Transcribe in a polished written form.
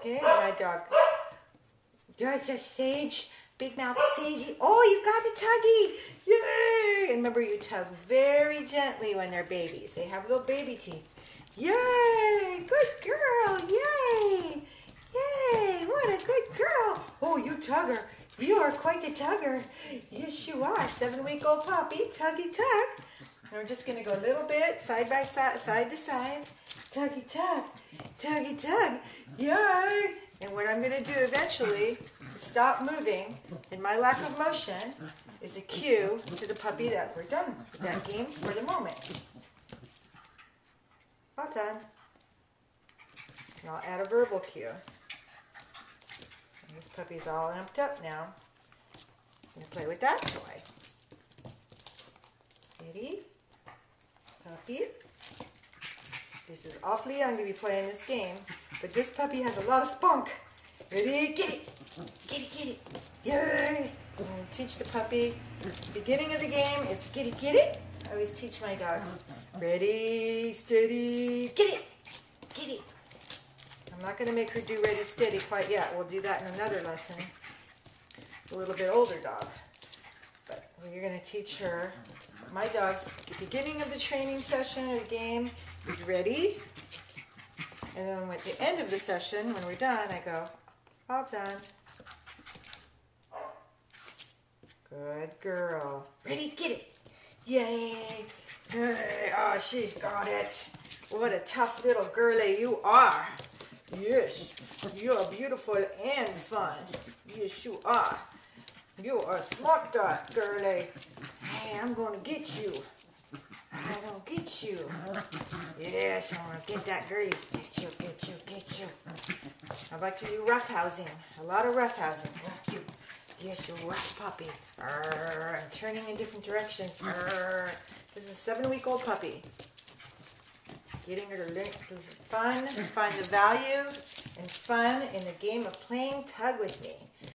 Okay, my dog. There's a Sage, big mouth Sagey. Oh, you got the Tuggy. Yay! And remember, you tug very gently when they're babies. They have little baby teeth. Yay! Good girl. Yay! Yay! What a good girl. Oh, you tugger. You are quite the tugger. Yes, you are. 7-week-old puppy. Tuggy tug. And we're just going to go a little bit side by side, side to side. Tuggy tug. Tuggy tug. Yay! And what I'm going to do eventually is stop moving. And my lack of motion is a cue to the puppy that we're done with that game for the moment. All done. And I'll add a verbal cue. And this puppy's all amped up now. I'm going to play with that toy. Ready? Puppy. This is awfully young to be playing this game, but this puppy has a lot of spunk. Ready? Get it! Get it, get it! Yay! I'm going to teach the puppy. Beginning of the game, it's get it, get it. I always teach my dogs. Ready, steady, get it! Get it! I'm not going to make her do ready, steady quite yet. We'll do that in another lesson. A little bit older dog. But we're going to teach her. My dogs, the beginning of the training session or the game is ready. And then at the end of the session, when we're done, I go, all done. Good girl. Ready, get it. Yay. Hey, oh, she's got it. What a tough little girlie you are. Yes, you are beautiful and fun. Yes, you are. You are a smart dog, girlie. Hey, I'm going to get you. I'm going to get you. Yes, I'm going to get that girlie. Get you, get you, get you. I like to do roughhousing. A lot of roughhousing. Rough you. Yes, you're a rough puppy. Arr, I'm turning in different directions. Arr. This is a 7-week-old puppy. Getting her to learn fun, find the value and fun in the game of playing tug with me.